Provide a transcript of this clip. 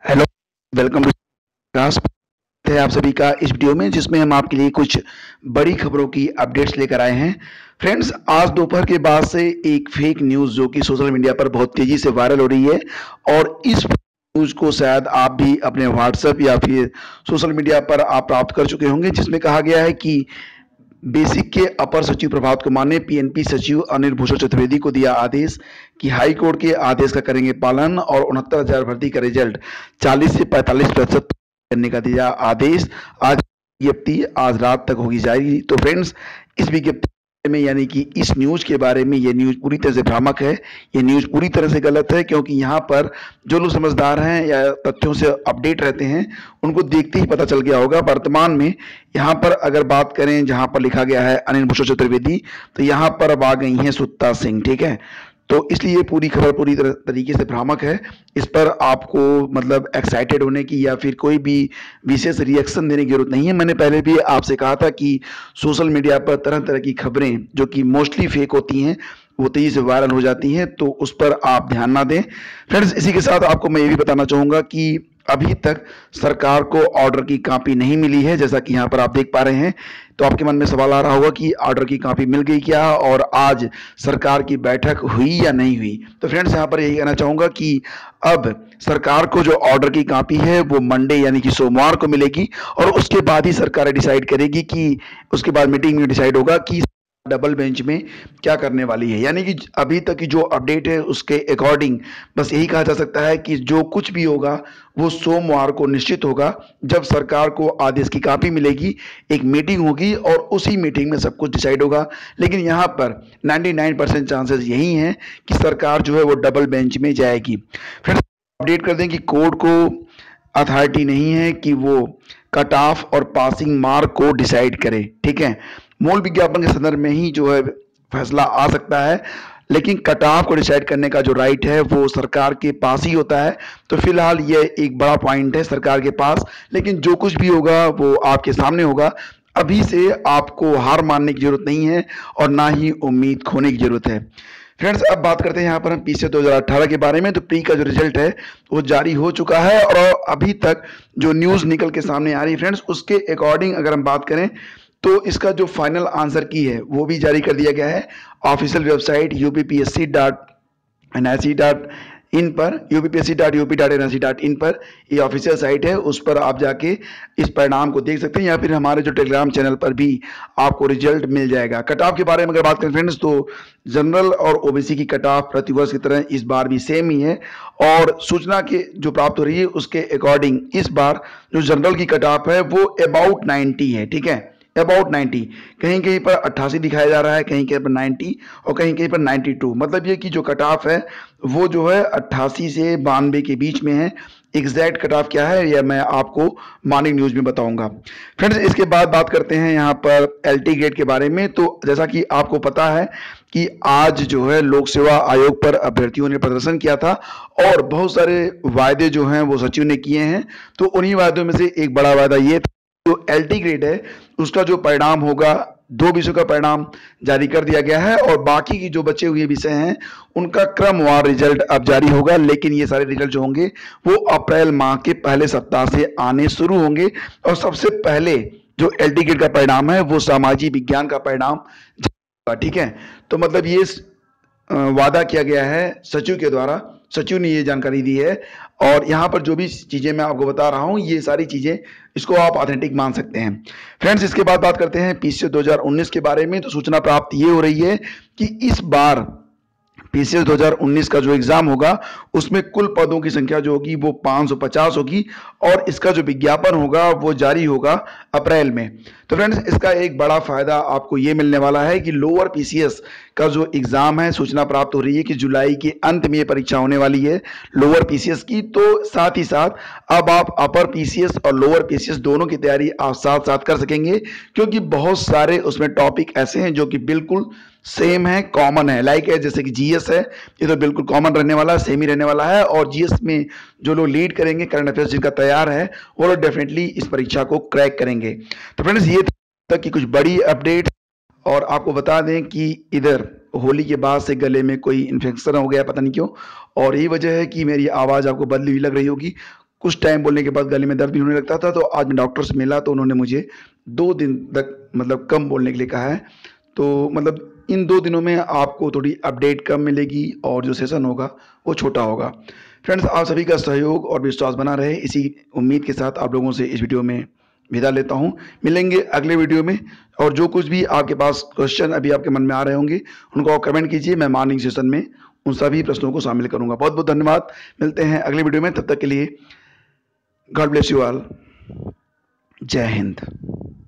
Hello, welcome to cast है आप सभी का इस वीडियो में जिसमें हम आपके लिए कुछ बड़ी खबरों की अपडेट्स लेकर आए हैं। फ्रेंड्स, आज दोपहर के बाद से एक फेक न्यूज़ जो कि सोशल मीडिया पर बहुत तेज़ी से वायरल हो रही है और इस न्यूज़ को शायद आप भी अपने व्हाट्सएप या फिर सोशल मीडिया पर आप प्राप्त कर चुके होंगे, जिसमें कहा गया है कि बेसिक के अपर सचिव प्रभात कुमार ने पीएनपी सचिव अनिल भूषण चतुर्वेदी को दिया आदेश कि हाई कोर्ट के आदेश का करेंगे पालन और 69,000 भर्ती का रिजल्ट 40 से 45% करने का दिया आदेश। आज विज्ञप्ति आज रात तक होगी जारी। तो फ्रेंड्स, इस विज्ञप्ति में यानी कि इस न्यूज के बारे में ये न्यूज पूरी तरह से भ्रामक है, ये न्यूज पूरी तरह से गलत है, क्योंकि यहाँ पर जो लोग समझदार हैं या तथ्यों से अपडेट रहते हैं उनको देखते ही पता चल गया होगा। वर्तमान में यहाँ पर अगर बात करें जहाँ पर लिखा गया है अनिल भूषण चतुर्वेदी, तो यहाँ पर अब आ गई हैं सुत्ता सिंह। ठीक है, तो इसलिए पूरी खबर पूरी तरीके से भ्रामक है। इस पर आपको मतलब एक्साइटेड होने की या फिर कोई भी विशेष रिएक्शन देने की जरूरत नहीं है। मैंने पहले भी आपसे कहा था कि सोशल मीडिया पर तरह तरह की खबरें जो कि मोस्टली फेक होती हैं वो तेजी से वायरल हो जाती हैं, तो उस पर आप ध्यान ना दें। फ्रेंड्स, इसी के साथ आपको मैं ये भी बताना चाहूँगा कि अभी तक सरकार को ऑर्डर की कॉपी नहीं मिली है, जैसा कि यहाँ पर आप देख पा रहे हैं। तो आपके मन में सवाल आ रहा होगा कि ऑर्डर की कॉपी मिल गई क्या और आज सरकार की बैठक हुई या नहीं हुई। तो फ्रेंड्स, यहाँ पर यही कहना चाहूँगा कि अब सरकार को जो ऑर्डर की कॉपी है वो मंडे यानी कि सोमवार को मिलेगी और उसके बाद ही सरकार डिसाइड करेगी कि उसके बाद मीटिंग में डिसाइड होगा कि डबल बेंच में क्या करने वाली है। यानी कि अभी तक की जो अपडेट है उसके अकॉर्डिंग बस यही कहा जा सकता है कि जो कुछ भी होगा वो सोमवार को निश्चित होगा, जब सरकार को आदेश की कॉपी मिलेगी, एक मीटिंग होगी और उसी मीटिंग में सब कुछ डिसाइड होगा। लेकिन यहाँ पर 99% चांसेस यही हैं कि सरकार जो है वो डबल बेंच में जाएगी। फिर अपडेट कर दें कि कोर्ट को अथॉरिटी नहीं है कि वो कट ऑफ और पासिंग मार्क को डिसाइड करे। ठीक है, मूल विज्ञापन के संदर्भ में ही जो है फैसला आ सकता है, लेकिन कट ऑफ को डिसाइड करने का जो राइट है वो सरकार के पास ही होता है। तो फिलहाल ये एक बड़ा पॉइंट है सरकार के पास, लेकिन जो कुछ भी होगा वो आपके सामने होगा। अभी से आपको हार मानने की जरूरत नहीं है और ना ही उम्मीद खोने की जरूरत है। फ्रेंड्स, अब बात करते हैं यहाँ पर हम पीसीएस 2018 के बारे में। तो प्री का जो रिजल्ट है वो जारी हो चुका है और अभी तक जो न्यूज़ निकल के सामने आ रही है फ्रेंड्स, उसके अकॉर्डिंग अगर हम बात करें तो इसका जो फाइनल आंसर की है वो भी जारी कर दिया गया है ऑफिशियल वेबसाइट uppsc.nic.in पर, uppsc.up.nic.in पर ये ऑफिशियल साइट है, उस पर आप जाके इस परिणाम को देख सकते हैं या फिर हमारे जो टेलीग्राम चैनल पर भी आपको रिजल्ट मिल जाएगा। कट ऑफ के बारे में अगर बात करें फ्रेंड्स, तो जनरल और ओबीसी की कट ऑफ प्रतिवर्ष की तरह इस बार भी सेम ही है और सूचना के जो प्राप्त हो रही है उसके अकॉर्डिंग इस बार जो जनरल की कट ऑफ है वो अबाउट 90 है। ठीक है, अबाउट 90, कहीं कहीं पर 88 दिखाया जा रहा है, कहीं कहीं पर 90 और कहीं कहीं पर 92। मतलब ये कि जो कट ऑफ है वो जो है 88 से 92 के बीच में है। एग्जैक्ट कट ऑफ क्या है यह मैं आपको मॉर्निंग न्यूज में बताऊंगा। फ्रेंड्स, इसके बाद बात करते हैं यहाँ पर एलटी ग्रेड के बारे में। तो जैसा कि आपको पता है कि आज जो है लोक सेवा आयोग पर अभ्यर्थियों ने प्रदर्शन किया था और बहुत सारे वायदे जो हैं वो सचिव ने किए हैं। तो उन्हीं वायदों में से एक बड़ा वायदा ये था, जो एलटी ग्रेड है उसका जो परिणाम होगा, 2 विषयों का परिणाम जारी कर दिया गया है और बाकी की जो बचे हुए विषय हैं उनका क्रमवार रिजल्ट अब जारी होगा। लेकिन ये सारे रिजल्ट जो होंगे वो अप्रैल माह के पहले सप्ताह से आने शुरू होंगे और सबसे पहले जो एलटी ग्रेड का परिणाम है वो सामाजिक विज्ञान का परिणाम जारी। ठीक है, तो मतलब ये वादा किया गया है सचिव के द्वारा, सचिव ने ये जानकारी दी है और यहाँ पर जो भी चीज़ें मैं आपको बता रहा हूँ ये सारी चीज़ें इसको आप ऑथेंटिक मान सकते हैं। फ्रेंड्स, इसके बाद बात करते हैं पीसीएस 2019 के बारे में। तो सूचना प्राप्त ये हो रही है कि इस बार पीसीएस 2019 का जो एग्जाम होगा उसमें कुल पदों की संख्या जो होगी वो 550 होगी और इसका जो विज्ञापन होगा वो जारी होगा अप्रैल में। तो फ्रेंड्स, इसका एक बड़ा फायदा आपको ये मिलने वाला है कि लोअर पीसीएस का जो एग्जाम है, सूचना प्राप्त हो रही है कि जुलाई के अंत में ये परीक्षा होने वाली है लोअर पीसीएस की। तो साथ ही साथ अब आप अपर पीसीएस और लोअर पीसीएस दोनों की तैयारी आप साथ साथ कर सकेंगे, क्योंकि बहुत सारे उसमें टॉपिक ऐसे हैं जो कि बिल्कुल सेम है, कॉमन है। लाइक है जैसे कि जीएस है, ये तो बिल्कुल कॉमन रहने वाला है, सेम ही रहने वाला है और जीएस में जो लोग लीड करेंगे, करंट अफेयर्स जिनका तैयार है वो लोग डेफिनेटली इस परीक्षा को क्रैक करेंगे। तो फ्रेंड्स, ये तक की कुछ बड़ी अपडेट और आपको बता दें कि इधर होली के बाद से गले में कोई इन्फेक्शन हो गया, पता नहीं क्यों, और यही वजह है कि मेरी आवाज़ आपको बदली हुई लग रही होगी। कुछ टाइम बोलने के बाद गले में दर्द भी होने लगता था। तो आज मैं डॉक्टर से मिला तो उन्होंने मुझे 2 दिन तक मतलब कम बोलने के लिए कहा है। तो मतलब इन 2 दिनों में आपको थोड़ी अपडेट कम मिलेगी और जो सेशन होगा वो छोटा होगा। फ्रेंड्स, आप सभी का सहयोग और विश्वास बना रहे, इसी उम्मीद के साथ आप लोगों से इस वीडियो में विदा लेता हूँ। मिलेंगे अगले वीडियो में, और जो कुछ भी आपके पास क्वेश्चन अभी आपके मन में आ रहे होंगे उनको आप कमेंट कीजिए, मैं मॉर्निंग सेशन में उन सभी प्रश्नों को शामिल करूंगा। बहुत बहुत धन्यवाद, मिलते हैं अगले वीडियो में, तब तक के लिए गॉड ब्लेस यू ऑल। जय हिंद।